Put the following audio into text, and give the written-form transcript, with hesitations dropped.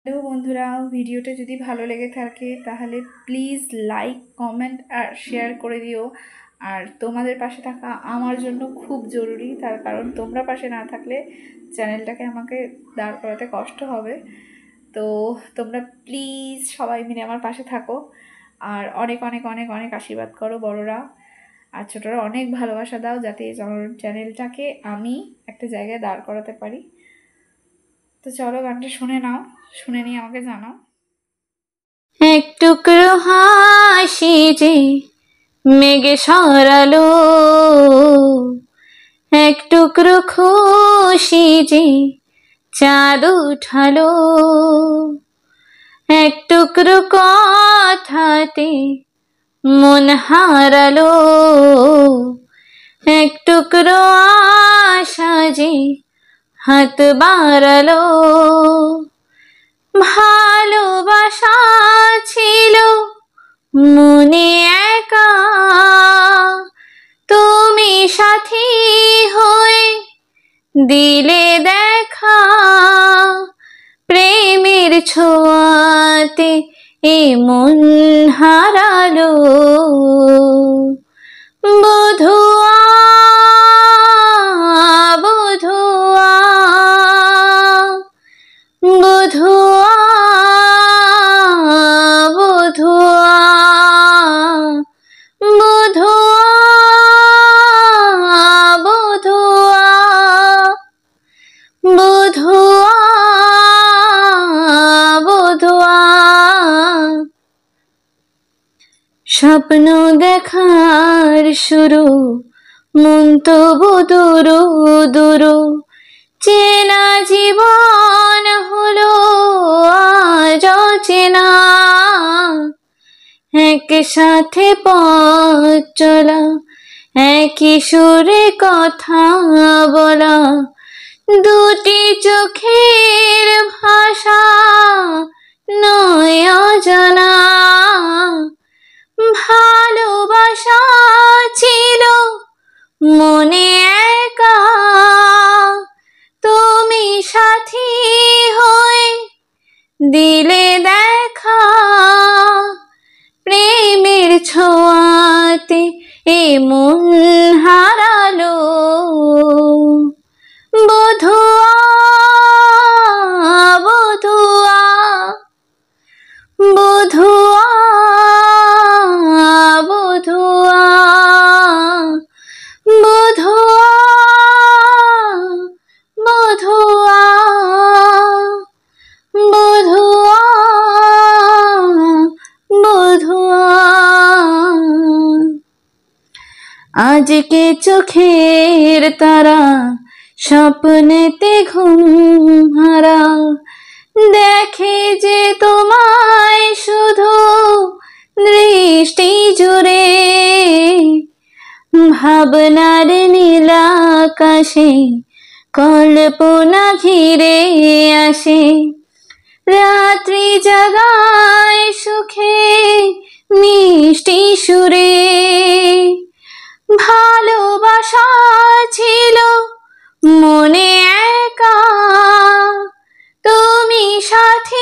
Hello বন্ধুরা, ভিডিওটা যদি ভালো লেগে থাকে তাহলে প্লিজ লাইক, কমেন্ট আর শেয়ার করে দিও। আর তোমাদের পাশে থাকা আমার জন্য খুব জরুরি, তার কারণ তোমরা পাশে না থাকলে চ্যানেলটাকে আমাকে দাঁড় করাতে কষ্ট হবে। তো তোমরা প্লিজ সবাই মিলে আমার পাশে থাকো আর অনেক অনেক অনেক অনেক আশীর্বাদ করো বড়রা আর ছোটরা, অনেক ভালোবাসা দাও যাতে এই চ্যানেলটাকে আমি একটা জায়গায় দাঁড় করাতে পারি। তো চলো গানটা শুনে নাও, শুনে নিয়ে আমাকে জানাও। এক টুকরো হাসি যে মেঘে সরালো, এক টুকরো খুশি যে চাঁদ উঠালো, এক টুকরো কথাতে মন হারালো, এক টুকরো আশা যে হাত বাড়ালো। ভালোবাসা ছিল মনে একা, তুমি সাথী হয়ে দিলে দেখা, প্রেমের ছোঁয়াতে এ মন হারালো। বধুয়া বধুয়া বধুয়া বধুয়া বধুয়া বধুয়া বধুয়া। স্বপ্ন দেখার শুরু, মন তবু দুরু দুরু, চেনা জীবন হলো আজ অচেনা। একসাথে পথ চলা, একই সুরে কথা বলা, দুটি চোখের ভাষা নয় অজানা। ভালোবাসা ছিল মনে একা, তুমি সাথী হয়ে দিলে দেখা, প্রেমের ছোঁয়াতে এ মন হারালো। বধুয়া বধুয়া বধুয়া বধুয়া বধুয়া বধুয়া বধুয়া বধুয়া। আজকে চোখের তারা স্বপ্নেতে ঘুম হারা, দেখে যে তোমায় শুধু দৃষ্টি জুড়ে, ভাবনার নীল আকাশে কল্পনা ঘিরে আসে, রাত্রি জাগায় সুখে মিষ্টি সুরে। ভালোবাসা ছিল মনে একা, তুমি সাথী